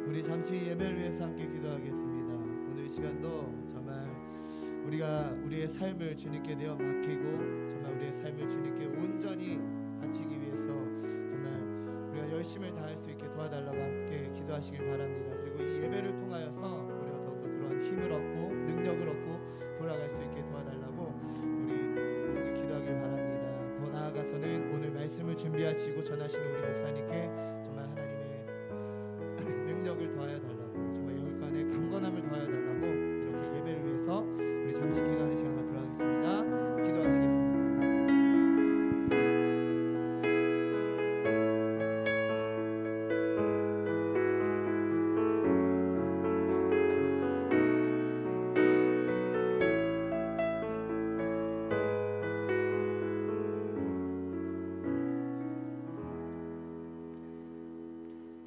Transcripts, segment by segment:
우리 잠시 예배를 위해서 함께 기도하겠습니다. 오늘 이 시간도 정말 우리가 우리의 삶을 주님께 내어 맡기고 정말 우리의 삶을 주님께 온전히 바치기 위해서 정말 우리가 열심을 다할 수 있게 도와달라고 함께 기도하시길 바랍니다. 그리고 이 예배를 통하여서 우리가 더욱더 그런 힘을 얻고 능력을 얻고 돌아갈 수 있게 도와달라고 우리 함께 기도하길 바랍니다. 더 나아가서는 오늘 말씀을 준비하시고 전하시는 우리 목사님께 정말 하나님의 능력을 더하여 달라고 정말 영육간의 강건함을 더하여 달라고 이렇게 예배를 위해서 우리 잠시 기도하는 시간 갖도록 하겠습니다. 기도하시겠습니다.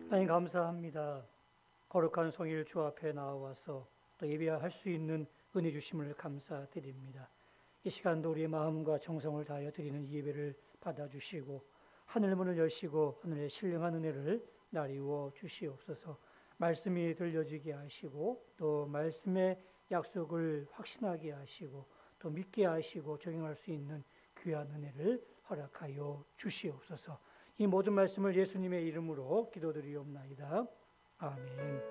하나님 감사합니다. 거룩한 성일 주 앞에 나와서 또 예배할 수 있는 은혜 주심을 감사드립니다. 이 시간도 우리의 마음과 정성을 다하여 드리는 이 예배를 받아주시고 하늘 문을 여시고 하늘의 신령한 은혜를 나리워 주시옵소서. 말씀이 들려지게 하시고 또 말씀의 약속을 확신하게 하시고 또 믿게 하시고 적용할 수 있는 귀한 은혜를 허락하여 주시옵소서. 이 모든 말씀을 예수님의 이름으로 기도드리옵나이다. 아멘.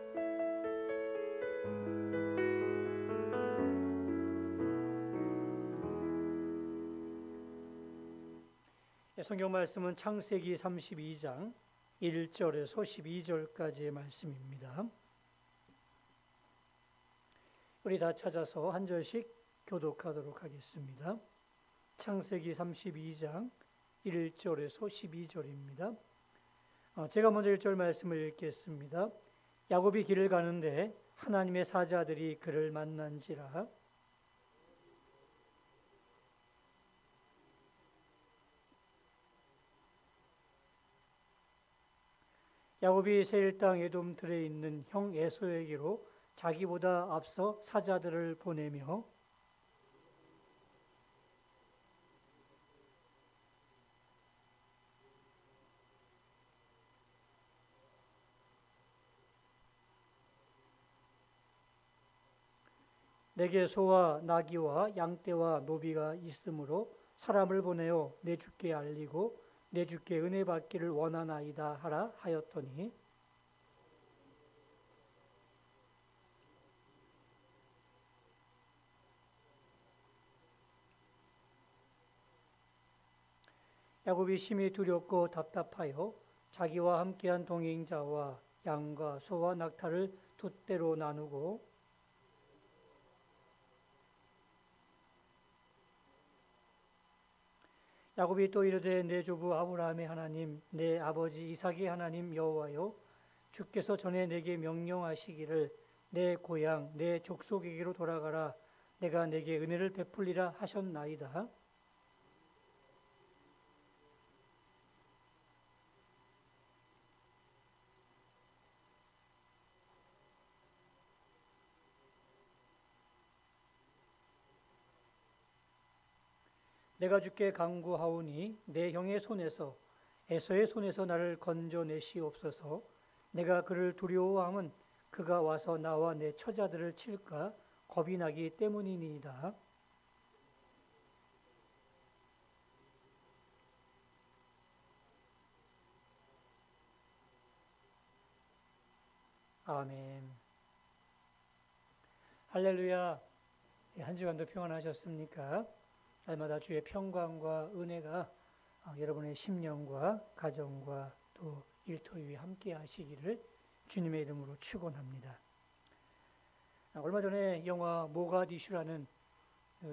성경 말씀은 창세기 32장 1절에서 12절까지의 말씀입니다. 우리 다 찾아서 한 절씩 교독하도록 하겠습니다. 창세기 32장 1절에서 12절입니다. 제가 먼저 1절 말씀을 읽겠습니다. 야곱이 길을 가는데 하나님의 사자들이 그를 만난지라. 야곱이 세일 땅 에돔 들에 있는 형 에서에게로 자기보다 앞서 사자들을 보내며 내게 소와 나귀와 양떼와 노비가 있으므로 사람을 보내어 내 주께 알리고 내 주께 은혜 받기를 원하나이다 하라 하였더니 야곱이 심히 두렵고 답답하여 자기와 함께한 동행자와 양과 소와 낙타를 두 떼로 나누고 야곱이 또 이르되 내 조부 아브라함의 하나님 내 아버지 이삭의 하나님 여호와여 주께서 전에 내게 명령하시기를 내 고향 내 족속에게로 돌아가라 내가 내게 은혜를 베풀리라 하셨나이다. 내가 주께 간구하오니 내 형의 손에서 에서의 손에서 나를 건져내시옵소서. 내가 그를 두려워함은 그가 와서 나와 내 처자들을 칠까 겁이 나기 때문이니이다. 아멘. 할렐루야. 한 주간도 평안하셨습니까? 날마다 주의 평강과 은혜가 여러분의 심령과 가정과 또 일터 위에 함께 하시기를 주님의 이름으로 축원합니다. 얼마 전에 영화 모가디슈라는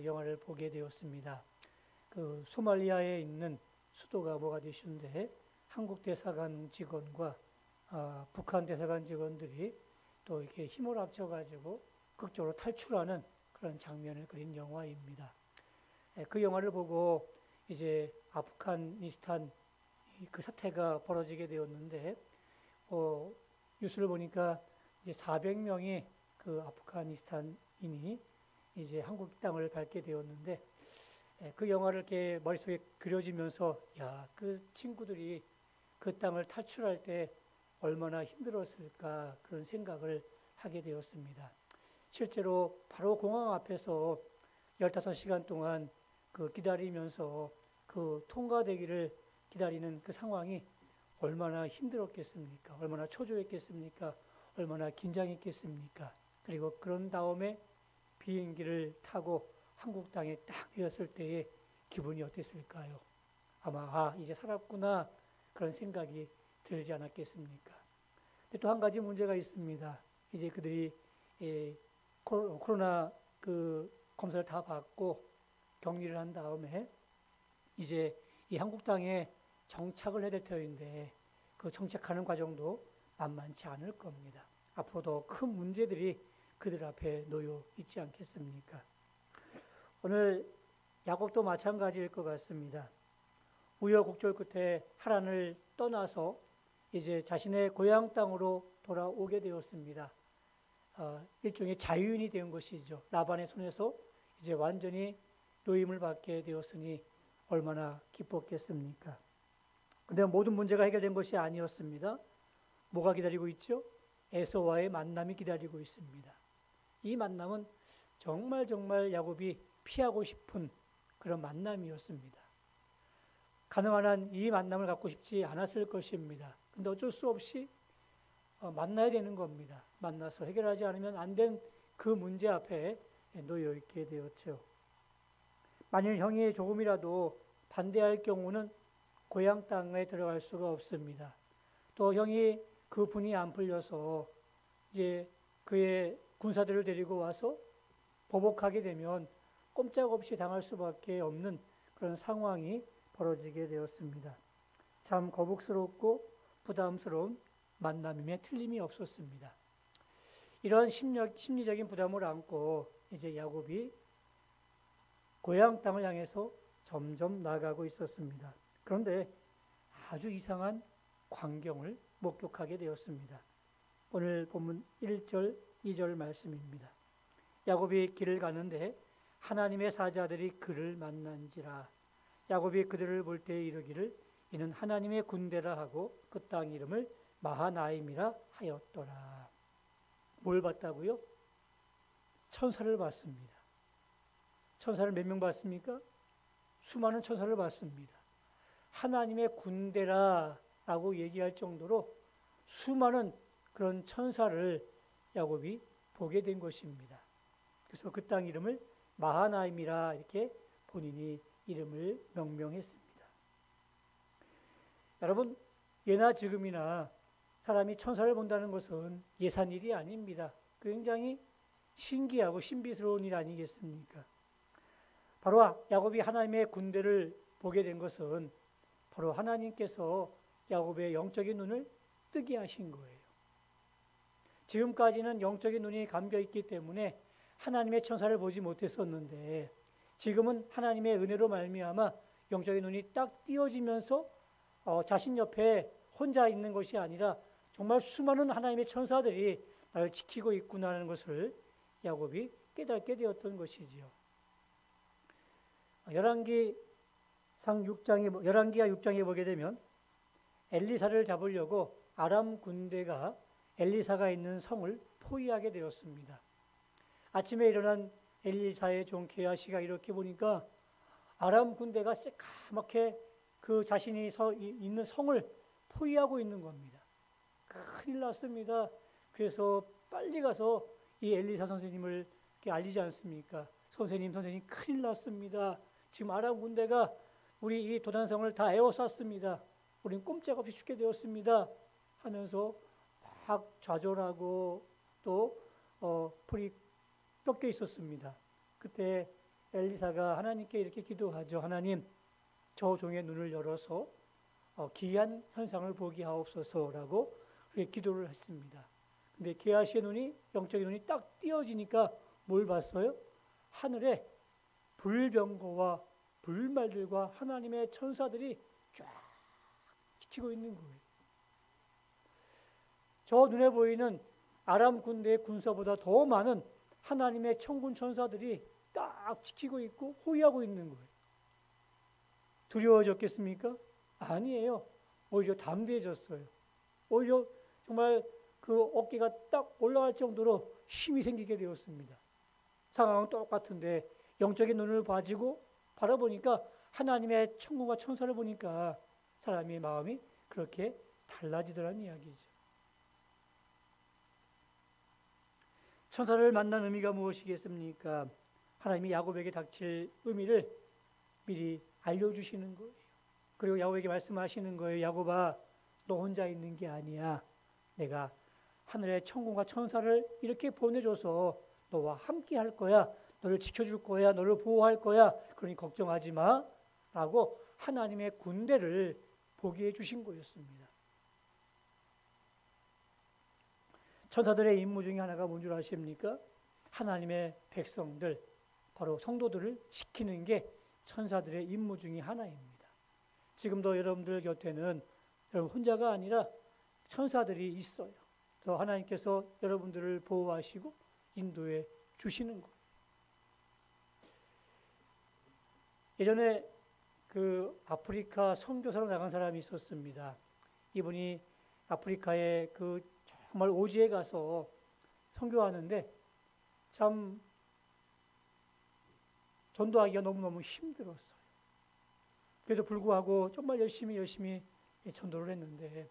영화를 보게 되었습니다. 그 소말리아에 있는 수도가 모가디슈인데 한국 대사관 직원과 북한 대사관 직원들이 또 이렇게 힘을 합쳐가지고 극적으로 탈출하는 그런 장면을 그린 영화입니다. 그 영화를 보고 이제 아프가니스탄 그 사태가 벌어지게 되었는데 뉴스를 보니까 이제 400명이 그 아프가니스탄인이 이제 한국 땅을 밟게 되었는데 그 영화를 이렇게 머릿속에 그려지면서 야, 그 친구들이 그 땅을 탈출할 때 얼마나 힘들었을까 그런 생각을 하게 되었습니다. 실제로 바로 공항 앞에서 15시간 동안 그 기다리면서 그 통과되기를 기다리는 그 상황이 얼마나 힘들었겠습니까? 얼마나 초조했겠습니까? 얼마나 긴장했겠습니까? 그리고 그런 다음에 비행기를 타고 한국 땅에 딱 내렸을 때의 기분이 어땠을까요? 아마 이제 살았구나 그런 생각이 들지 않았겠습니까? 근데 또 한 가지 문제가 있습니다. 이제 그들이 코로나 그 검사를 다 받고 격리를 한 다음에 이제 이 한국 땅에 정착을 해야 될 터인데 그 정착하는 과정도 만만치 않을 겁니다. 앞으로도 큰 문제들이 그들 앞에 놓여 있지 않겠습니까? 오늘 야곱도 마찬가지일 것 같습니다. 우여곡절 끝에 하란을 떠나서 이제 자신의 고향 땅으로 돌아오게 되었습니다. 일종의 자유인이 된 것이죠. 라반의 손에서 이제 완전히 노임을 받게 되었으니 얼마나 기뻤겠습니까? 그런데 모든 문제가 해결된 것이 아니었습니다. 뭐가 기다리고 있죠? 에서와의 만남이 기다리고 있습니다. 이 만남은 정말 야곱이 피하고 싶은 그런 만남이었습니다. 가능한 한 이 만남을 갖고 싶지 않았을 것입니다. 근데 어쩔 수 없이 만나야 되는 겁니다. 만나서 해결하지 않으면 안 된 그 문제 앞에 놓여 있게 되었죠. 만일 형이 조금이라도 반대할 경우는 고향 땅에 들어갈 수가 없습니다. 또 형이 그 분이 안 풀려서 이제 그의 군사들을 데리고 와서 보복하게 되면 꼼짝없이 당할 수밖에 없는 그런 상황이 벌어지게 되었습니다. 참 거북스럽고 부담스러운 만남임에 틀림이 없었습니다. 이런 심리적인 부담을 안고 이제 야곱이 고향 땅을 향해서 점점 나아가고 있었습니다. 그런데 아주 이상한 광경을 목격하게 되었습니다. 오늘 본문 1절, 2절 말씀입니다. 야곱이 길을 가는데 하나님의 사자들이 그를 만난지라. 야곱이 그들을 볼 때 이르기를 이는 하나님의 군대라 하고 그 땅 이름을 마하나임이라 하였더라. 뭘 봤다고요? 천사를 봤습니다. 천사를 몇 명 봤습니까? 수많은 천사를 봤습니다. 하나님의 군대라라고 얘기할 정도로 수많은 그런 천사를 야곱이 보게 된 것입니다. 그래서 그 땅 이름을 마하나임이라 이렇게 본인이 이름을 명명했습니다. 여러분, 예나 지금이나 사람이 천사를 본다는 것은 예산 일이 아닙니다. 굉장히 신기하고 신비스러운 일 아니겠습니까? 바로 야곱이 하나님의 군대를 보게 된 것은 바로 하나님께서 야곱의 영적인 눈을 뜨게 하신 거예요. 지금까지는 영적인 눈이 감겨 있기 때문에 하나님의 천사를 보지 못했었는데 지금은 하나님의 은혜로 말미암아 영적인 눈이 딱 띄어지면서 자신 옆에 혼자 있는 것이 아니라 정말 수많은 하나님의 천사들이 나를 지키고 있구나라는 것을 야곱이 깨닫게 되었던 것이지요. 열왕기하 6장에 보게 되면 엘리사를 잡으려고 아람 군대가 엘리사가 있는 성을 포위하게 되었습니다. 아침에 일어난 엘리사의 종 게하시가 이렇게 보니까 아람 군대가 새까맣게 그 자신이 있는 성을 포위하고 있는 겁니다. 큰일 났습니다. 그래서 빨리 가서 이 엘리사 선생님을 알리지 않습니까? 선생님 큰일 났습니다. 지금 아람 군대가 우리 이 도단성을 다 에워쌌습니다. 우린 꼼짝없이 죽게 되었습니다. 하면서 막 좌절하고 또 불이 꺾여 있었습니다. 그때 엘리사가 하나님께 이렇게 기도하죠. 하나님, 저 종의 눈을 열어서 기이한 현상을 보게 하옵소서라고 기도를 했습니다. 근데 게하시의 눈이, 영적인 눈이 딱 띄어지니까 뭘 봤어요? 하늘에 불병거와 불말들과 하나님의 천사들이 쫙 지키고 있는 거예요. 저 눈에 보이는 아람 군대의 군사보다 더 많은 하나님의 천군 천사들이 딱 지키고 있고 호위하고 있는 거예요. 두려워졌겠습니까? 아니에요. 오히려 담대해졌어요. 오히려 정말 그 어깨가 딱 올라갈 정도로 힘이 생기게 되었습니다. 상황은 똑같은데 영적인 눈을 가지고 바라보니까 하나님의 천군과 천사를 보니까 사람의 마음이 그렇게 달라지더라는 이야기죠. 천사를 만난 의미가 무엇이겠습니까? 하나님이 야곱에게 닥칠 의미를 미리 알려주시는 거예요. 그리고 야곱에게 말씀하시는 거예요. 야곱아, 너 혼자 있는 게 아니야. 내가 하늘의 천군과 천사를 이렇게 보내줘서 너와 함께 할 거야. 너를 지켜줄 거야. 너를 보호할 거야. 그러니 걱정하지 마. 라고 하나님의 군대를 보게 해주신 거였습니다. 천사들의 임무 중에 하나가 뭔 줄 아십니까? 하나님의 백성들, 바로 성도들을 지키는 게 천사들의 임무 중에 하나입니다. 지금도 여러분들 곁에는 여러분 혼자가 아니라 천사들이 있어요. 그래서 하나님께서 여러분들을 보호하시고 인도해 주시는 거예요. 예전에 그 아프리카 선교사로 나간 사람이 있었습니다. 이분이 아프리카의 그 정말 오지에 가서 선교하는데 참 전도하기가 너무너무 힘들었어요. 그래도 불구하고 정말 열심히 전도를 했는데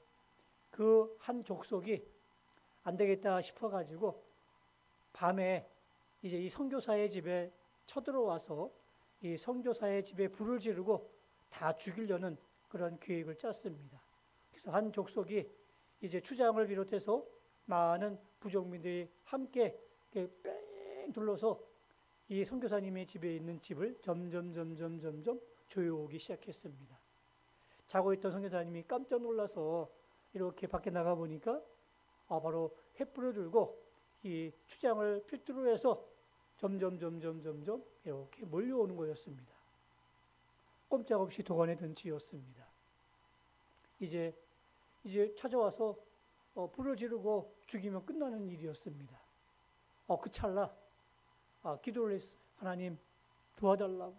그 한 족속이 안 되겠다 싶어가지고 밤에 이제 이 선교사의 집에 쳐들어와서 이 선교사의 집에 불을 지르고 다 죽이려는 그런 계획을 짰습니다. 그래서 한 족속이 이제 추장을 비롯해서 많은 부족민들이 함께 뺑 둘러서 이 선교사님의 집에 있는 집을 점점 조여오기 시작했습니다. 자고 있던 선교사님이 깜짝 놀라서 이렇게 밖에 나가 보니까 바로 횃불을 들고 이 추장을 필두로 해서 점점 이렇게 몰려오는 거였습니다. 꼼짝없이 도관에 든 지였습니다. 이제 찾아와서 불을 지르고 죽이면 끝나는 일이었습니다. 그 찰나 기도를 했어요. 하나님 도와달라고,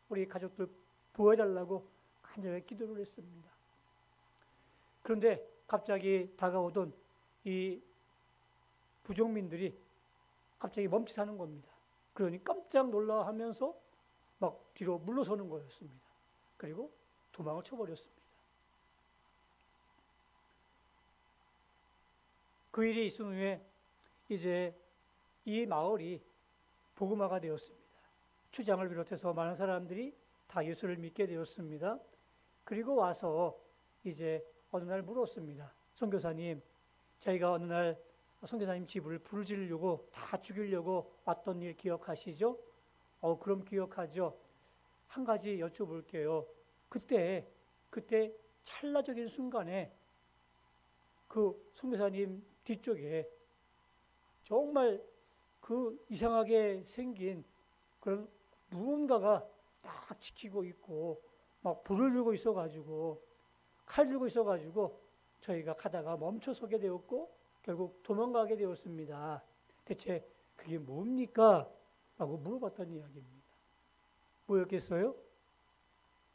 우리 가족들 보호해달라고 간절히 기도를 했습니다. 그런데 갑자기 다가오던 이 부족민들이 갑자기 멈칫하는 겁니다. 그러니 깜짝 놀라하면서 막 뒤로 물러서는 거였습니다. 그리고 도망을 쳐버렸습니다. 그 일이 있은 후에 이제 이 마을이 복음화가 되었습니다. 추장을 비롯해서 많은 사람들이 다 예수를 믿게 되었습니다. 그리고 와서 이제 어느 날 물었습니다. 선교사님, 저희가 어느 날 선교사님 집을 불을 지르려고 다 죽이려고 왔던 일 기억하시죠? 그럼 기억하죠. 한 가지 여쭤볼게요. 그때 찰나적인 순간에 그 선교사님 뒤쪽에 정말 그 이상하게 생긴 그런 무언가가 딱 지키고 있고 막 불을 들고 있어가지고 칼 들고 있어가지고 저희가 가다가 멈춰서게 되었고 결국 도망가게 되었습니다. 대체 그게 뭡니까? 라고 물어봤다는 이야기입니다. 뭐였겠어요?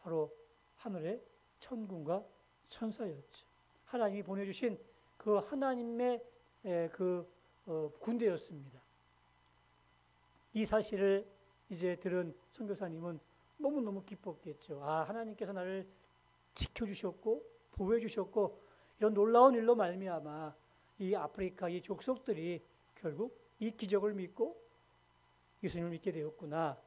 바로 하늘의 천군과 천사였죠. 하나님이 보내주신 그 하나님의 군대였습니다. 이 사실을 이제 들은 선교사님은 너무너무 기뻤겠죠. 하나님께서 나를 지켜주셨고 보호해주셨고 이런 놀라운 일로 말미암아 이 아프리카 이 족속들이 결국 이 기적을 믿고 예수님을 믿게 되었구나.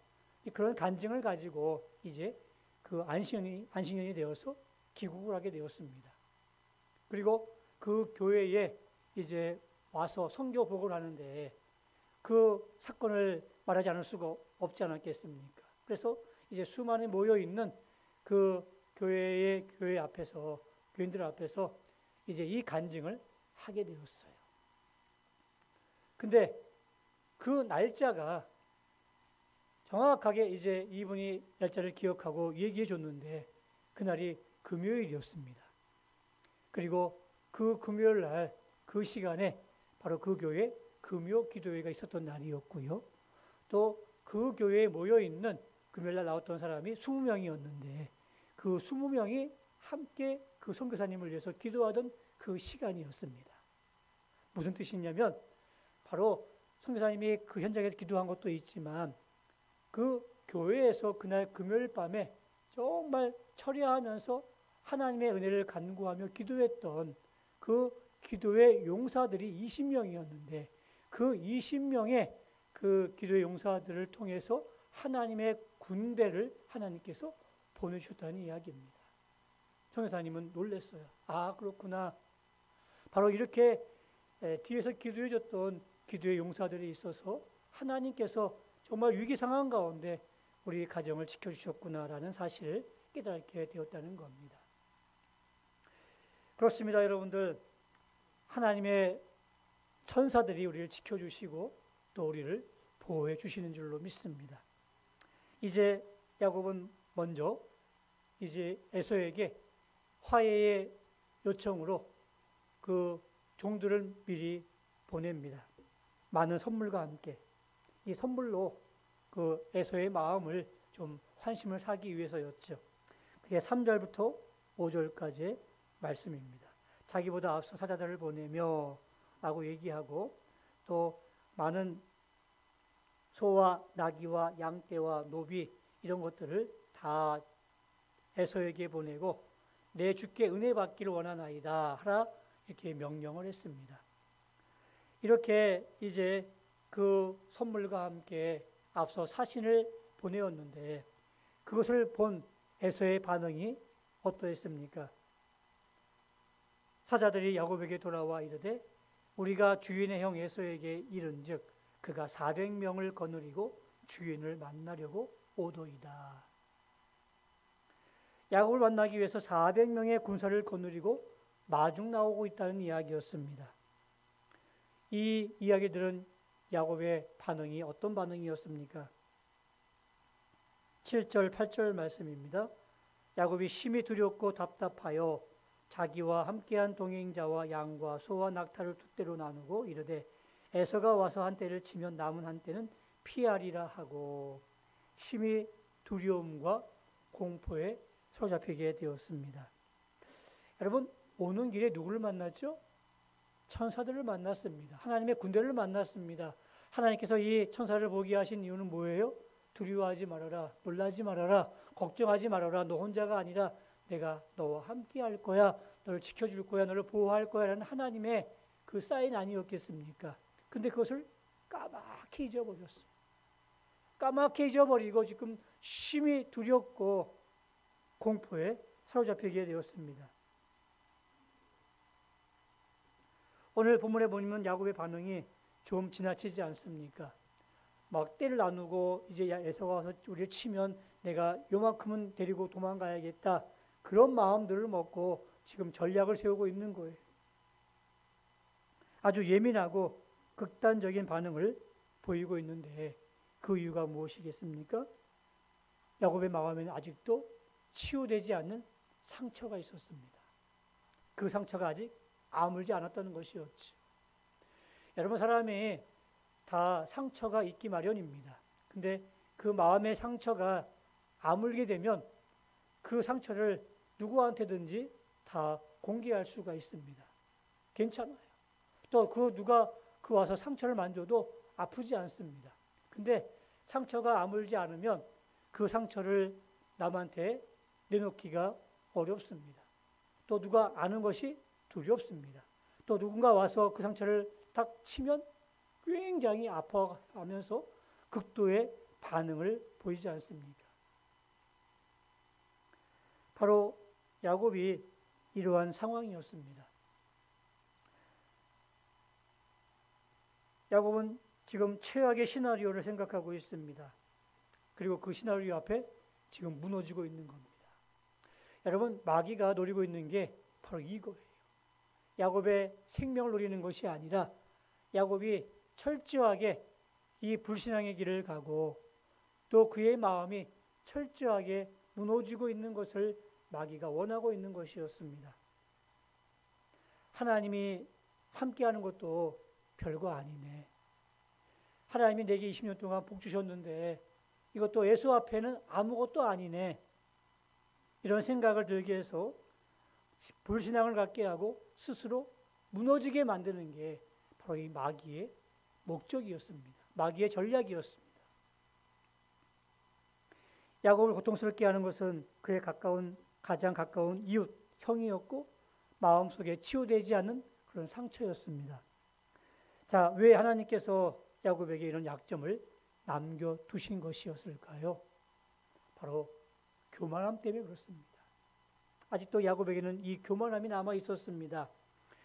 그런 간증을 가지고 이제 그 안식년이 되어서 귀국을 하게 되었습니다. 그리고 그 교회에 이제 와서 선교 복을 하는데 그 사건을 말하지 않을 수가 없지 않았겠습니까? 그래서 이제 수많이 모여 있는 그 교회 앞에서 교인들 앞에서 이제 이 간증을 하게 되었어요. 근데 그 날짜가 정확하게 이제 이분이 날짜를 기억하고 얘기해 줬는데 그날이 금요일이었습니다. 그리고 그 금요일 날 그 시간에 바로 그 교회 금요 기도회가 있었던 날이었고요. 또 그 교회에 모여 있는 금요일 날 나왔던 사람이 20명이었는데 그 20명이 함께 그 선교사님을 위해서 기도하던 그 시간이었습니다. 무슨 뜻이냐면 바로 선교사님이 그 현장에서 기도한 것도 있지만 그 교회에서 그날 금요일 밤에 정말 철야하면서 하나님의 은혜를 간구하며 기도했던 그 기도의 용사들이 20명이었는데 그 20명의 그 기도의 용사들을 통해서 하나님의 군대를 하나님께서 보내주셨다는 이야기입니다. 선교사님은 놀랐어요. 아, 그렇구나. 바로 이렇게 뒤에서 기도해줬던 기도의 용사들이 있어서 하나님께서 정말 위기 상황 가운데 우리 가정을 지켜주셨구나라는 사실을 깨닫게 되었다는 겁니다. 그렇습니다, 여러분들. 하나님의 천사들이 우리를 지켜주시고 또 우리를 보호해 주시는 줄로 믿습니다. 이제 야곱은 먼저 이제 에서에게 화해의 요청으로 그 종들을 미리 보냅니다. 많은 선물과 함께. 이 선물로 그 에서의 마음을 좀 환심을 사기 위해서였죠. 그게 3절부터 5절까지의 말씀입니다. 자기보다 앞서 사자들을 보내며 라고 얘기하고 또 많은 소와 나귀와 양떼와 노비 이런 것들을 다 에서에게 보내고 내 주께 은혜 받기를 원하나이다 하라 이렇게 명령을 했습니다. 이렇게 이제 그 선물과 함께 앞서 사신을 보내었는데 그것을 본 에서의 반응이 어떠했습니까? 사자들이 야곱에게 돌아와 이르되 우리가 주인의 형 에서에게 이른즉 그가 400명을 거느리고 주인을 만나려고 오도이다. 야곱을 만나기 위해서 400명의 군사를 거느리고 마중 나오고 있다는 이야기였습니다. 이 이야기들은 야곱의 반응이 어떤 반응이었습니까? 7절, 8절 말씀입니다. 야곱이 심히 두렵고 답답하여 자기와 함께한 동행자와 양과 소와 낙타를 두 떼로 나누고 이르되 에서가 와서 한 떼를 치면 남은 한 떼는 피하리라 하고 심히 두려움과 공포에 사로잡히게 되었습니다. 여러분, 오는 길에 누구를 만났죠? 천사들을 만났습니다. 하나님의 군대를 만났습니다. 하나님께서 이 천사를 보게 하신 이유는 뭐예요? 두려워하지 말아라, 놀라지 말아라, 걱정하지 말아라. 너 혼자가 아니라 내가 너와 함께 할 거야, 너를 지켜줄 거야, 너를 보호할 거야 라는 하나님의 그 사인 아니었겠습니까? 근데 그것을 까맣게 잊어버렸어요. 까맣게 잊어버리고 지금 심히 두렵고 공포에 사로잡히게 되었습니다. 오늘 본문에 보면 야곱의 반응이 좀 지나치지 않습니까? 막 떼를 나누고 이제 에서가 와서 우리를 치면 내가 요만큼은 데리고 도망가야겠다. 그런 마음들을 먹고 지금 전략을 세우고 있는 거예요. 아주 예민하고 극단적인 반응을 보이고 있는데 그 이유가 무엇이겠습니까? 야곱의 마음에는 아직도 치유되지 않는 상처가 있었습니다. 그 상처가 아직 아물지 않았다는 것이었죠. 여러분, 사람이 다 상처가 있기 마련입니다. 근데 그 마음의 상처가 아물게 되면 그 상처를 누구한테든지 다 공개할 수가 있습니다. 괜찮아요. 또 그 누가 그 와서 상처를 만져도 아프지 않습니다. 근데 상처가 아물지 않으면 그 상처를 남한테 내놓기가 어렵습니다. 또 누가 아는 것이 두렵습니다. 또 누군가 와서 그 상처를 딱 치면 굉장히 아파하면서 극도의 반응을 보이지 않습니까? 바로 야곱이 이러한 상황이었습니다. 야곱은 지금 최악의 시나리오를 생각하고 있습니다. 그리고 그 시나리오 앞에 지금 무너지고 있는 겁니다. 여러분, 마귀가 노리고 있는 게 바로 이거예요. 야곱의 생명을 노리는 것이 아니라 야곱이 철저하게 이 불신앙의 길을 가고 또 그의 마음이 철저하게 무너지고 있는 것을 마귀가 원하고 있는 것이었습니다. 하나님이 함께하는 것도 별거 아니네. 하나님이 내게 20년 동안 복 주셨는데 이것도 예수 앞에는 아무것도 아니네. 이런 생각을 들게 해서 불신앙을 갖게 하고 스스로 무너지게 만드는 게 바로 이 마귀의 목적이었습니다. 마귀의 전략이었습니다. 야곱을 고통스럽게 하는 것은 그의 가장 가까운 이웃, 형이었고 마음속에 치유되지 않는 그런 상처였습니다. 자, 왜 하나님께서 야곱에게 이런 약점을 남겨두신 것이었을까요? 바로 교만함 때문에 그렇습니다. 아직도 야곱에게는 이 교만함이 남아 있었습니다.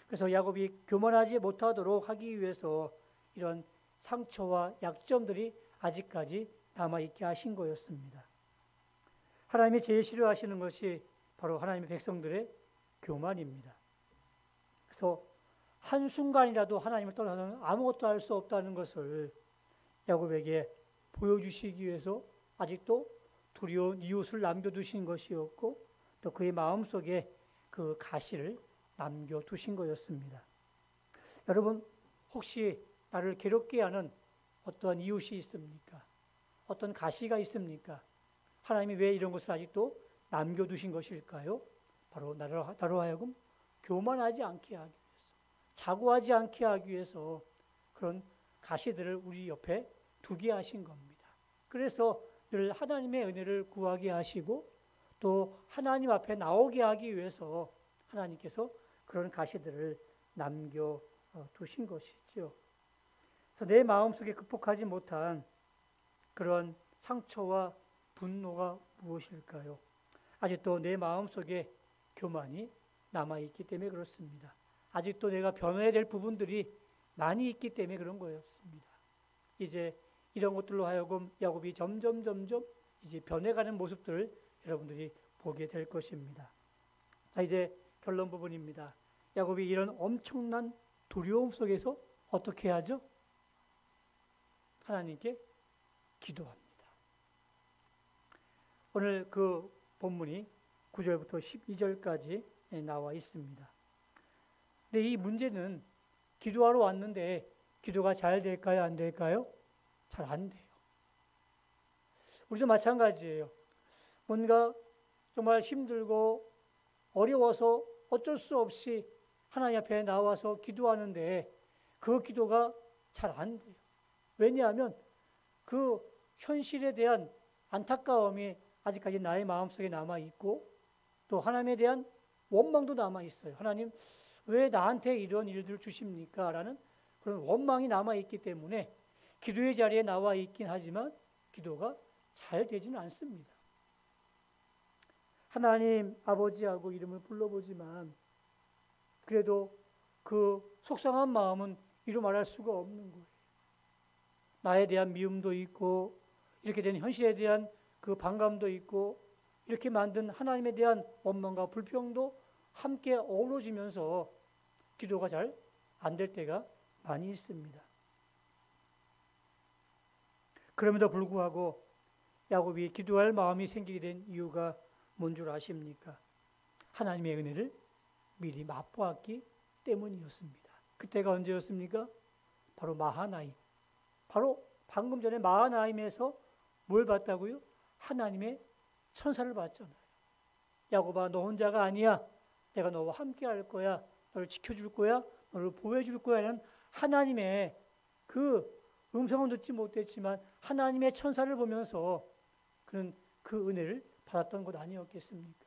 그래서 야곱이 교만하지 못하도록 하기 위해서 이런 상처와 약점들이 아직까지 남아있게 하신 거였습니다. 하나님이 제일 싫어하시는 것이 바로 하나님의 백성들의 교만입니다. 그래서 한순간이라도 하나님을 떠나서는 아무것도 할 수 없다는 것을 야곱에게 보여주시기 위해서 아직도 두려운 이웃을 남겨두신 것이었고 또 그의 마음속에 그 가시를 남겨두신 거였습니다. 여러분, 혹시 나를 괴롭게 하는 어떠한 이웃이 있습니까? 어떤 가시가 있습니까? 하나님이 왜 이런 것을 아직도 남겨두신 것일까요? 바로 나로 하여금 교만하지 않게 하기 위해서, 자고하지 않게 하기 위해서 그런 가시들을 우리 옆에 두게 하신 겁니다. 그래서 늘 하나님의 은혜를 구하게 하시고 또 하나님 앞에 나오게 하기 위해서 하나님께서 그런 가시들을 남겨두신 것이지요. 그래서 내 마음속에 극복하지 못한 그런 상처와 분노가 무엇일까요? 아직도 내 마음속에 교만이 남아있기 때문에 그렇습니다. 아직도 내가 변해야 될 부분들이 많이 있기 때문에 그런 거였습니다. 이제 이런 것들로 하여금 야곱이 점점 이제 변해가는 모습들을 여러분들이 보게 될 것입니다. 자, 이제 결론 부분입니다. 야곱이 이런 엄청난 두려움 속에서 어떻게 하죠? 하나님께 기도합니다. 오늘 그 본문이 9절부터 12절까지 나와 있습니다. 근데 이 문제는 기도하러 왔는데 기도가 잘 될까요? 안 될까요? 잘 안 돼요. 우리도 마찬가지예요. 뭔가 정말 힘들고 어려워서 어쩔 수 없이 하나님 앞에 나와서 기도하는데 그 기도가 잘 안 돼요. 왜냐하면 그 현실에 대한 안타까움이 아직까지 나의 마음속에 남아있고 또 하나님에 대한 원망도 남아있어요. 하나님, 왜 나한테 이런 일들을 주십니까? 라는 그런 원망이 남아있기 때문에 기도의 자리에 나와 있긴 하지만 기도가 잘 되지는 않습니다. 하나님 아버지하고 이름을 불러보지만 그래도 그 속상한 마음은 이루 말할 수가 없는 거예요. 나에 대한 미움도 있고 이렇게 된 현실에 대한 그 반감도 있고 이렇게 만든 하나님에 대한 원망과 불평도 함께 어우러지면서 기도가 잘 안 될 때가 많이 있습니다. 그럼에도 불구하고 야곱이 기도할 마음이 생기게 된 이유가 뭔 줄 아십니까? 하나님의 은혜를 미리 맛보았기 때문이었습니다. 그때가 언제였습니까? 바로 마하나임. 바로 방금 전에 마하나임에서 뭘 봤다고요? 하나님의 천사를 봤잖아요. 야곱아, 너 혼자가 아니야. 내가 너와 함께 할 거야. 너를 지켜줄 거야. 너를 보호해줄 거야. 라는 하나님의 그 음성은 듣지 못했지만 하나님의 천사를 보면서 그는 그 은혜를 받았던 것 아니었겠습니까?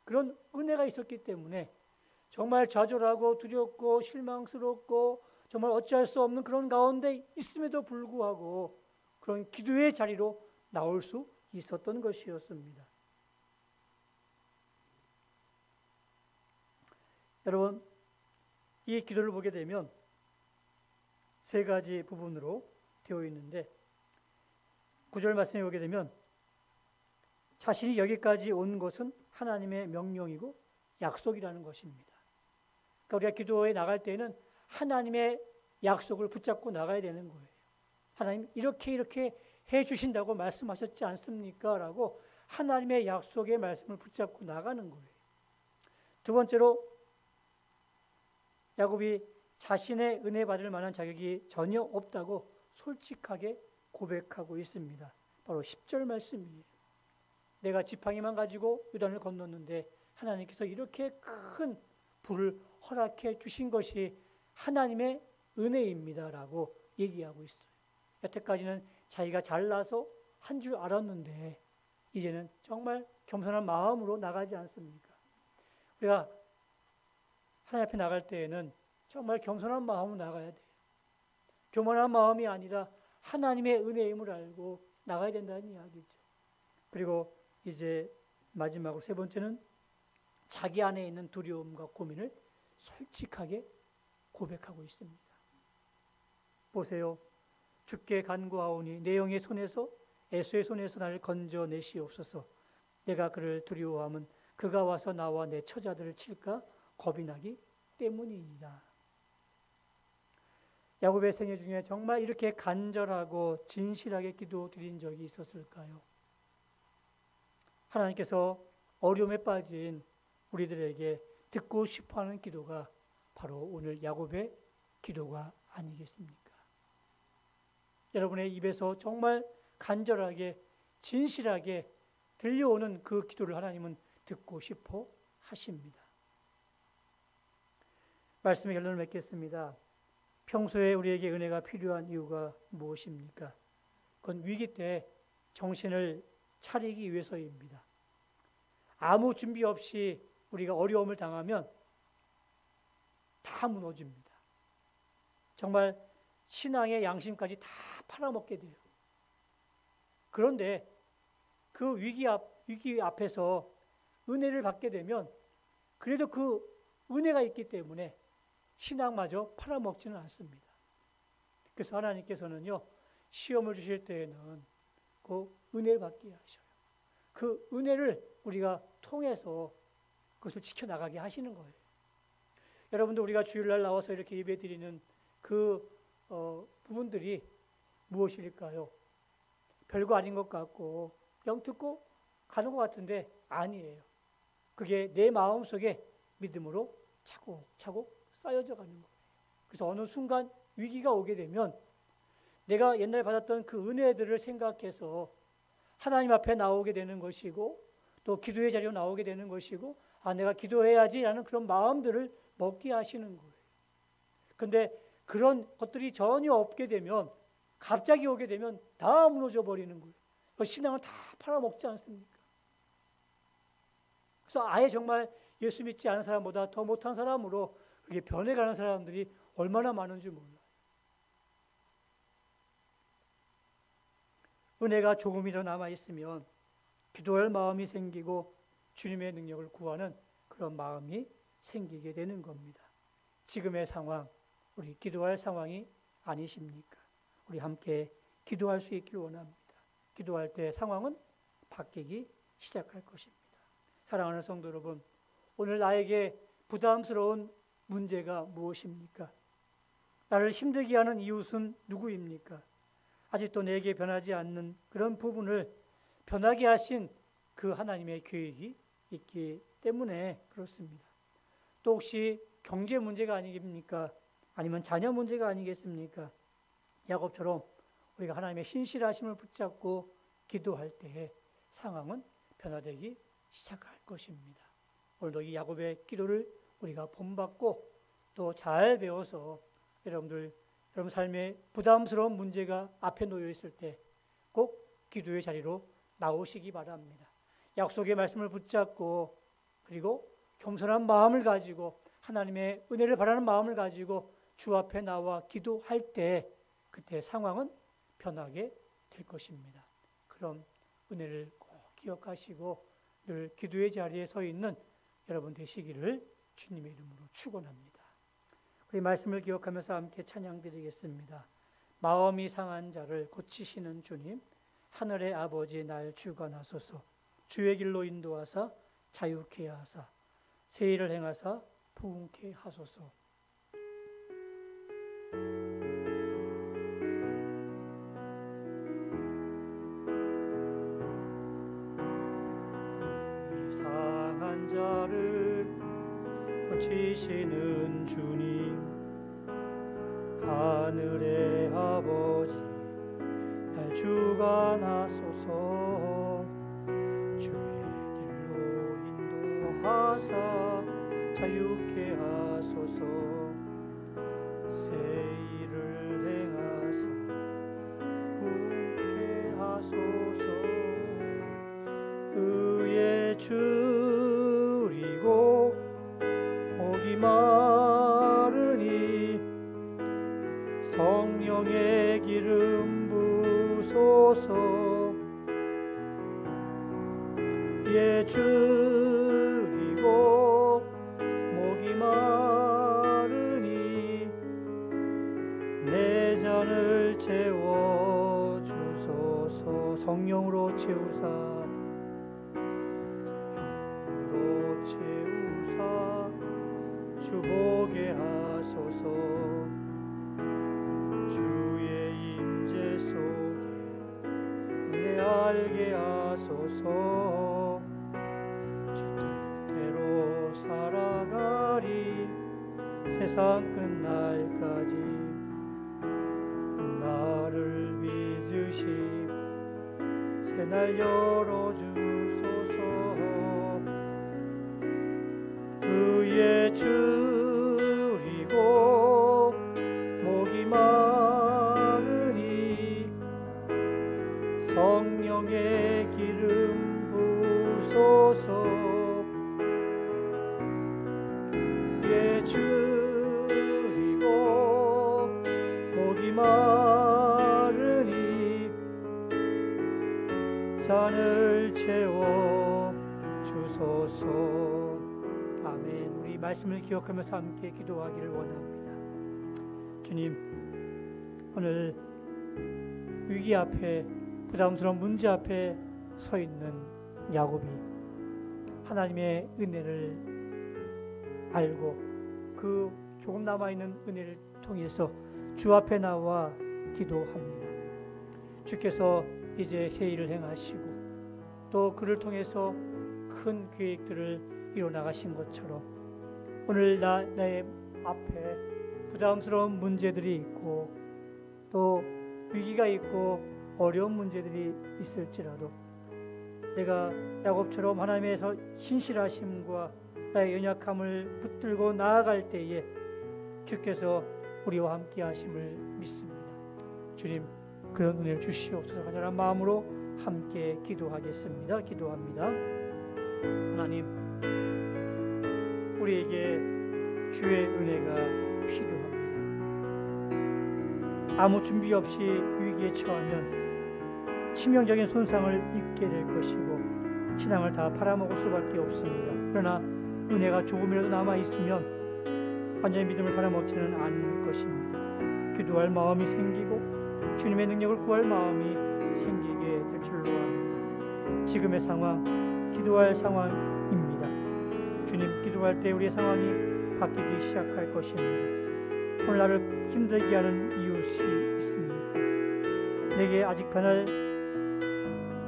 그런 은혜가 있었기 때문에 정말 좌절하고 두렵고 실망스럽고 정말 어찌할 수 없는 그런 가운데 있음에도 불구하고 그런 기도의 자리로 나올 수 있었던 것이었습니다. 여러분, 이 기도를 보게 되면 세 가지 부분으로 되어 있는데 9절 말씀에 보게 되면 자신이 여기까지 온 것은 하나님의 명령이고 약속이라는 것입니다. 그러니까 우리가 기도에 나갈 때는 하나님의 약속을 붙잡고 나가야 되는 거예요. 하나님 이렇게 해 주신다고 말씀하셨지 않습니까? 라고 하나님의 약속의 말씀을 붙잡고 나가는 거예요. 두 번째로 야곱이 자신의 은혜 받을 만한 자격이 전혀 없다고 솔직하게 고백하고 있습니다. 바로 10절 말씀이에요. 내가 지팡이만 가지고 요단을 건넜는데 하나님께서 이렇게 큰 불을 허락해 주신 것이 하나님의 은혜입니다라고 얘기하고 있어요. 여태까지는 자기가 잘나서 한 줄 알았는데 이제는 정말 겸손한 마음으로 나가지 않습니까? 우리가 하나님 앞에 나갈 때에는 정말 겸손한 마음으로 나가야 돼요. 교만한 마음이 아니라 하나님의 은혜임을 알고 나가야 된다는 이야기죠. 그리고 이제 마지막으로 세 번째는 자기 안에 있는 두려움과 고민을 솔직하게 고백하고 있습니다. 보세요. 주께 간구하오니 내 영의 손에서 에서의 손에서 나를 건져내시옵소서. 내가 그를 두려워함은 그가 와서 나와 내 처자들을 칠까 겁이 나기 때문이니라. 야곱의 생애 중에 정말 이렇게 간절하고 진실하게 기도드린 적이 있었을까요? 하나님께서 어려움에 빠진 우리들에게 듣고 싶어하는 기도가 바로 오늘 야곱의 기도가 아니겠습니까? 여러분의 입에서 정말 간절하게 진실하게 들려오는 그 기도를 하나님은 듣고 싶어 하십니다. 말씀의 결론을 맺겠습니다. 평소에 우리에게 은혜가 필요한 이유가 무엇입니까? 그건 위기 때 정신을 차리기 위해서입니다. 아무 준비 없이 우리가 어려움을 당하면 다 무너집니다. 정말 신앙의 양심까지 다 팔아먹게 돼요. 그런데 그 위기 앞에서 은혜를 받게 되면 그래도 그 은혜가 있기 때문에 신앙마저 팔아먹지는 않습니다. 그래서 하나님께서는요, 시험을 주실 때에는 그 은혜를 받게 하셔요. 그 은혜를 우리가 통해서 그것을 지켜나가게 하시는 거예요. 여러분들 우리가 주일날 나와서 이렇게 예배 드리는 그 부분들이 무엇일까요? 별거 아닌 것 같고 그냥 듣고 가는 것 같은데 아니에요. 그게 내 마음속에 믿음으로 차곡차곡 쌓여져 가는 거예요. 그래서 어느 순간 위기가 오게 되면 내가 옛날에 받았던 그 은혜들을 생각해서 하나님 앞에 나오게 되는 것이고 또 기도의 자리로 나오게 되는 것이고 내가 기도해야지라는 그런 마음들을 먹게 하시는 거예요. 그런데 그런 것들이 전혀 없게 되면 갑자기 오게 되면 다 무너져 버리는 거예요. 신앙을 다 팔아먹지 않습니까? 그래서 아예 정말 예수 믿지 않은 사람보다 더 못한 사람으로 그렇게 변해가는 사람들이 얼마나 많은지 몰라요. 은혜가 조금이라도 남아있으면 기도할 마음이 생기고 주님의 능력을 구하는 그런 마음이 생기게 되는 겁니다. 지금의 상황, 우리 기도할 상황이 아니십니까? 우리 함께 기도할 수 있길 원합니다. 기도할 때 상황은 바뀌기 시작할 것입니다. 사랑하는 성도 여러분, 오늘 나에게 부담스러운 문제가 무엇입니까? 나를 힘들게 하는 이웃은 누구입니까? 아직도 내게 변하지 않는 그런 부분을 변하게 하신 그 하나님의 계획이 있기 때문에 그렇습니다. 또 혹시 경제 문제가 아니겠습니까? 아니면 자녀 문제가 아니겠습니까? 야곱처럼 우리가 하나님의 신실하심을 붙잡고 기도할 때에 상황은 변화되기 시작할 것입니다. 오늘도 이 야곱의 기도를 우리가 본받고 또 잘 배워서 여러분 삶에 부담스러운 문제가 앞에 놓여 있을 때 꼭 기도의 자리로 나오시기 바랍니다. 약속의 말씀을 붙잡고 그리고 겸손한 마음을 가지고 하나님의 은혜를 바라는 마음을 가지고 주 앞에 나와 기도할 때 그때 상황은 변하게 될 것입니다. 그럼 은혜를 꼭 기억하시고 늘 기도의 자리에 서 있는 여러분 되시기를 주님의 이름으로 축원합니다. 우리 말씀을 기억하면서 함께 찬양드리겠습니다. 마음이 상한 자를 고치시는 주님, 하늘의 아버지 날 주관하소서. 주의 길로 인도하사 자유케 하사 새 일을 행하사 부흥케 하소서. 상한 자를 고치시는 주님, 하늘의 아버지 날 주관하소서. 주의 길로 인도하사 자유케 하소서. 새 성령의 기름 부소서. 예 줄이고 목이 마르니 내 잔을 채워 주소서. 성령으로 채우사 주보게 하소서. 주의 임재 속에 은혜 알게 하소서. 주 뜻대로 살아가리 세상 끝날까지. 나를 빚으시고 새날 열어주소서. 그의 줄이고 목이 마르니 성령의 기름 부소서. 예 줄이고 목이 마르니 잔을 채워 주소서. 아멘. 우리 말씀을 기억하면서 함께 기도하기를 원합니다. 주님, 오늘 위기 앞에, 부담스러운 문제 앞에 서 있는 야곱이 하나님의 은혜를 알고 그 조금 남아있는 은혜를 통해서 주 앞에 나와 기도합니다. 주께서 이제 새 일을 행하시고 또 그를 통해서 큰 계획들을 이뤄나가신 것처럼 오늘 나의 앞에 부담스러운 문제들이 있고 또 위기가 있고 어려운 문제들이 있을지라도 내가 야곱처럼 하나님에서 신실하심과 나의 연약함을 붙들고 나아갈 때에 주께서 우리와 함께 하심을 믿습니다. 주님, 그런 은혜를 주시옵소서. 간절한 마음으로 함께 기도하겠습니다. 기도합니다. 하나님, 우리에게 주의 은혜가 필요합니다. 아무 준비 없이 위기에 처하면 치명적인 손상을 입게 될 것이고 신앙을 다 팔아먹을 수밖에 없습니다. 그러나 은혜가 조금이라도 남아있으면 완전히 믿음을 팔아먹지는 않을 것입니다. 기도할 마음이 생기고 주님의 능력을 구할 마음이 생기게 될 줄로 압니다. 지금의 상황, 기도할 상황입니다. 주님, 기도할 때 우리의 상황이 바뀌기 시작할 것입니다. 오늘 나를 힘들게 하는 이웃이 있습니까? 내게 아직 변할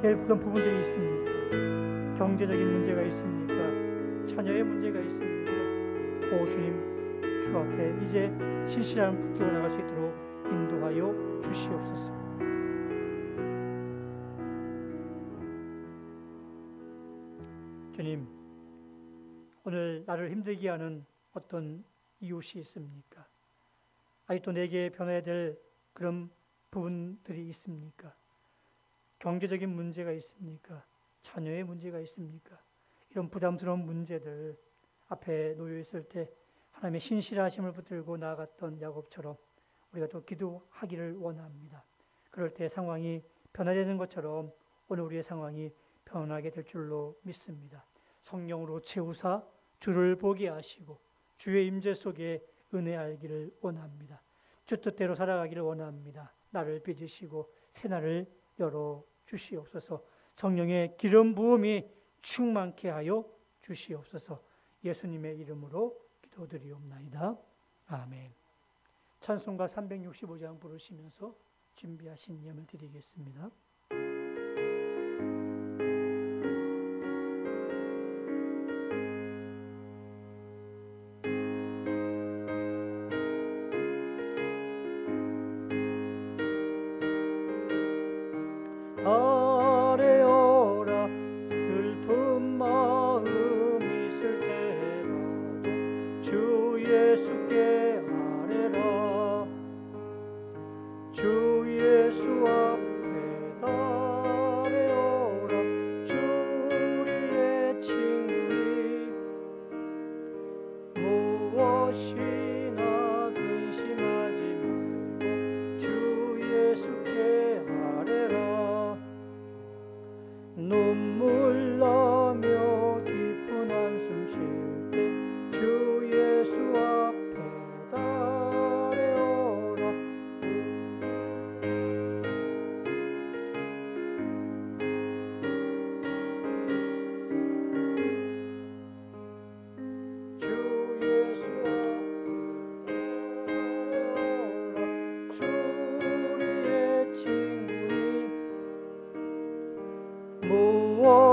그런 부분들이 있습니까? 경제적인 문제가 있습니까? 자녀의 문제가 있습니까? 오 주님, 주 앞에 이제 신실함을 붙들고 나갈 수 있도록 인도하여 주시옵소서. 주님, 오늘 나를 힘들게 하는 어떤 이웃이 있습니까? 아직도 내게 변해야 될 그런 부분들이 있습니까? 경제적인 문제가 있습니까? 자녀의 문제가 있습니까? 이런 부담스러운 문제들 앞에 놓여 있을 때 하나님의 신실하심을 붙들고 나아갔던 야곱처럼 우리가 또 기도하기를 원합니다. 그럴 때 상황이 변화되는 것처럼 오늘 우리의 상황이 변하게 될 줄로 믿습니다. 성령으로 채우사 주를 보게 하시고 주의 임재 속에 은혜 알기를 원합니다. 주 뜻대로 살아가기를 원합니다. 나를 빚으시고 새날을 열어 주시옵소서. 성령의 기름 부음이 충만케 하여 주시옵소서. 예수님의 이름으로 기도드리옵나이다. 아멘. 찬송가 365장 부르시면서 준비하신 예물 드리겠습니다. 아뢰어라 슬픈 마음 있을 때라도 주 예수께 아뢰라. 주 예수 앞에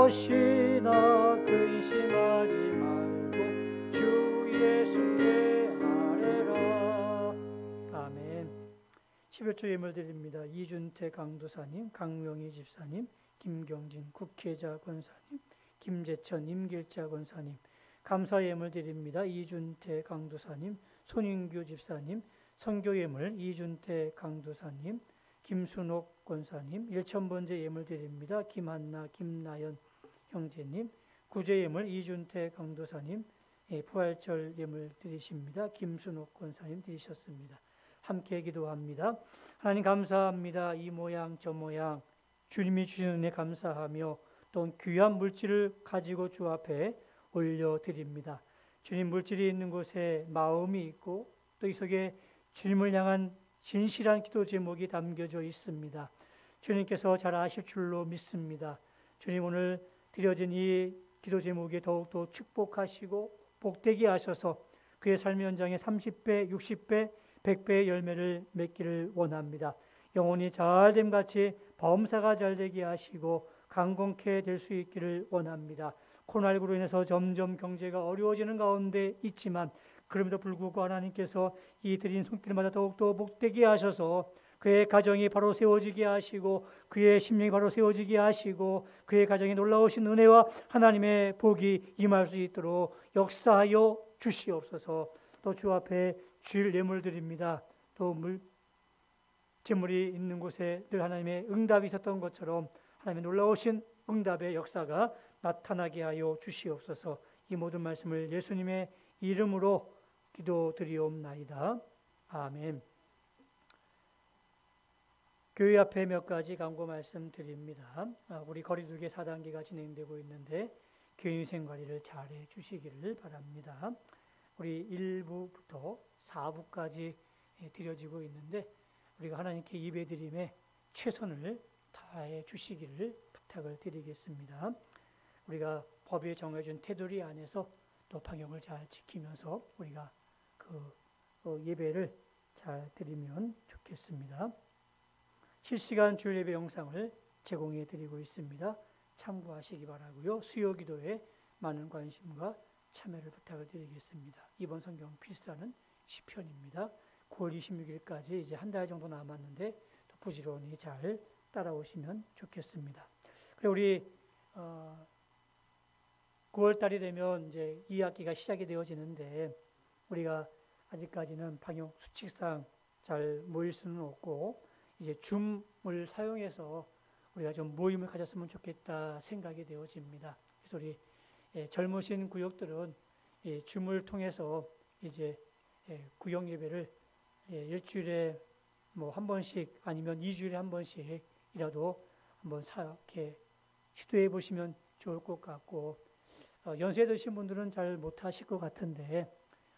무엇이나 근심하지 말고 주 예수께 아뢰라. 아멘. 11조 예물 드립니다. 이준태 강도사님, 강명희 집사님, 김경진 국회자 권사님, 김재천 임길자 권사님, 감사 예물 드립니다. 이준태 강도사님, 손인규 집사님, 선교 예물 이준태 강도사님, 김순옥 권사님, 1000번째 예물 드립니다. 김한나, 김나연 형제님, 구제 예물 이준태 강도사님, 부활절 예물 드리십니다. 김순옥 권사님 드리셨습니다. 함께 기도합니다. 하나님 감사합니다. 이 모양 저 모양 주님이 주신 은혜 감사하며 또 귀한 물질을 가지고 주 앞에 올려드립니다. 주님, 물질이 있는 곳에 마음이 있고 또 이 속에 주님을 향한 진실한 기도 제목이 담겨져 있습니다. 주님께서 잘 아실 줄로 믿습니다. 주님, 오늘 드려진 이 기도 제목에 더욱더 축복하시고 복되게 하셔서 그의 삶의 현장에 30배, 60배, 100배의 열매를 맺기를 원합니다. 영혼이 잘됨같이 범사가 잘되게 하시고 강건케 될 수 있기를 원합니다. 코로나19로 인해서 점점 경제가 어려워지는 가운데 있지만 그럼에도 불구하고 하나님께서 이 드린 손길마다 더욱더 복되게 하셔서 그의 가정이 바로 세워지게 하시고 그의 심령이 바로 세워지게 하시고 그의 가정에 놀라우신 은혜와 하나님의 복이 임할 수 있도록 역사하여 주시옵소서. 또 주 앞에 주일 예물 드립니다. 또 재물이 있는 곳에 늘 하나님의 응답이 있었던 것처럼 하나님의 놀라우신 응답의 역사가 나타나게 하여 주시옵소서. 이 모든 말씀을 예수님의 이름으로 기도드리옵나이다. 아멘. 교회 앞에 몇 가지 광고 말씀드립니다. 우리 거리두기 4단계가 진행되고 있는데 교인위생 관리를 잘 해주시기를 바랍니다. 우리 1부부터 4부까지 드려지고 있는데 우리가 하나님께 예배드림에 최선을 다해 주시기를 부탁을 드리겠습니다. 우리가 법에 정해준 테두리 안에서 또 방역을 잘 지키면서 우리가 그 예배를 잘 드리면 좋겠습니다. 실시간 주일 예배 영상을 제공해 드리고 있습니다. 참고하시기 바라고요. 수요 기도에 많은 관심과 참여를 부탁을 드리겠습니다. 이번 성경 필사는 시편입니다. 9월 26일까지 이제 한 달 정도 남았는데 또 부지런히 잘 따라오시면 좋겠습니다. 그리고 우리 9월 달이 되면 이제 2학기가 시작이 되어지는데 우리가 아직까지는 방역 수칙상 잘 모일 수는 없고 이제 줌을 사용해서 우리가 좀 모임을 가졌으면 좋겠다 생각이 되어집니다. 그래서 우리 젊으신 구역들은 줌을 통해서 이제 구역 예배를 일주일에 뭐 한 번씩 아니면 2주일에 한 번씩이라도 한번 이렇게 시도해 보시면 좋을 것 같고 연세 드신 분들은 잘 못하실 것 같은데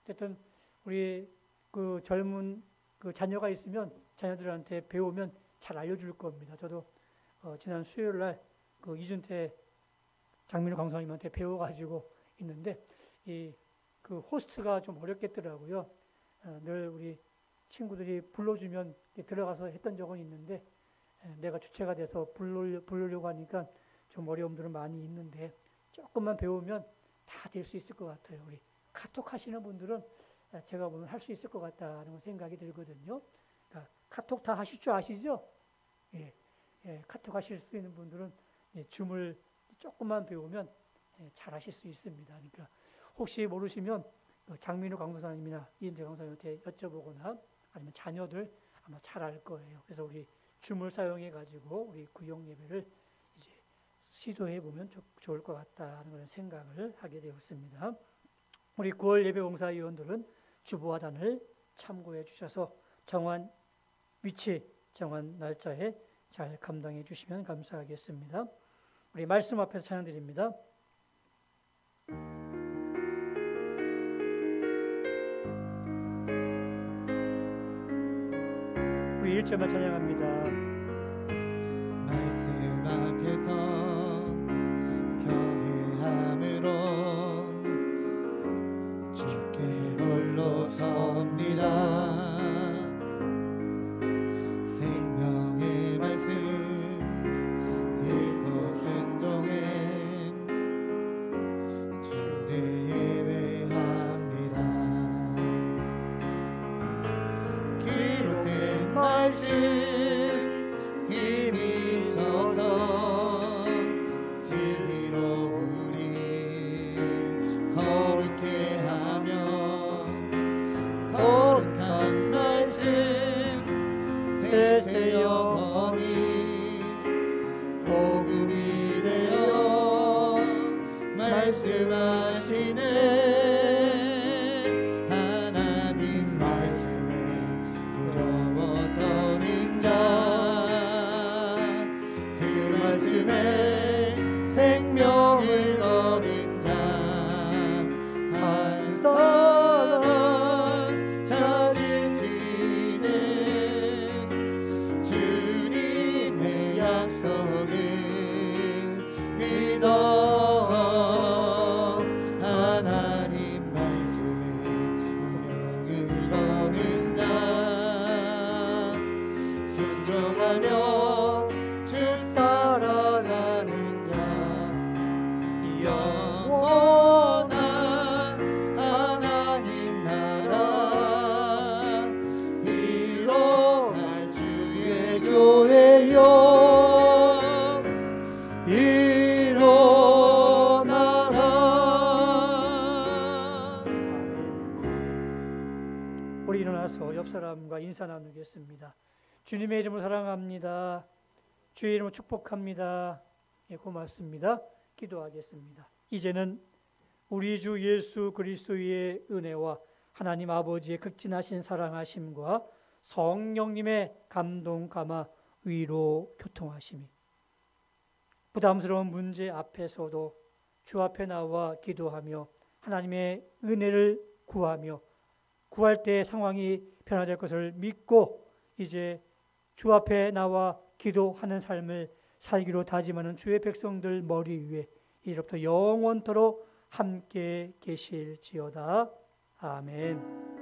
어쨌든 우리 그 젊은 그 자녀가 있으면 자녀들한테 배우면 잘 알려줄 겁니다. 저도 지난 수요일 날 그 이준태 장민호 강사님한테 배워가지고 있는데 그 호스트가 좀 어렵겠더라고요. 늘 우리 친구들이 불러주면 들어가서 했던 적은 있는데 내가 주체가 돼서 부르려고 하니까 좀 어려움들은 많이 있는데 조금만 배우면 다 될 수 있을 것 같아요. 우리 카톡 하시는 분들은 제가 보면 할 수 있을 것 같다는 생각이 들거든요. 그러니까 카톡 다 하실 줄 아시죠? 카톡 하실 수 있는 분들은 줌을 조금만 배우면 잘 하실 수 있습니다. 그러니까 혹시 모르시면 장민호 강도사님이나 이은재 강사님한테 여쭤보거나 아니면 자녀들 아마 잘 알 거예요. 그래서 우리 줌을 사용해 가지고 우리 구역 예배를 이제 시도해 보면 좋을 것 같다는 그런 생각을 하게 되었습니다. 우리 9월 예배 봉사위원들은 주보화단을 참고해 주셔서 정한 위치, 정한 날짜에 잘 감당해 주시면 감사하겠습니다. 우리 말씀 앞에서 찬양드립니다. 우리 1절만 찬양합니다. 말씀 앞에서 경외함으로 주께 홀로 섭니다. 생명의 말씀 읽고 순종해 말씀 힘이 있어서 진리로 우리 거룩해 하며 거룩한 말씀 세세 영원히 복음이 되어 말씀하시네 하나님 말씀에 두려워 떠는 자 그 말씀에 생명을 얻는 자 한 사람 찾으시네 주님의 약속을 믿어 하나님 말씀에 운명을 거는 자 순종하며 주 따라가는 자 영원한 하나님 나라 이뤄갈 주의 교회여 일어나라. 우리 일어나서 옆 사람과 인사 나누겠습니다. 주님의 이름으로 사랑합니다. 주의 이름으로 축복합니다. 예, 고맙습니다. 기도하겠습니다. 이제는 우리 주 예수 그리스도의 은혜와 하나님 아버지의 극진하신 사랑하심과 성령님의 감동 감화 위로 교통하심이 부담스러운 문제 앞에서도 주 앞에 나와 기도하며 하나님의 은혜를 구하며 구할 때 상황이 변화될 것을 믿고 이제 주 앞에 나와 기도하는 삶을 살기로 다짐하는 주의 백성들 머리 위에 이제부터 영원토록 함께 계실지어다. 아멘.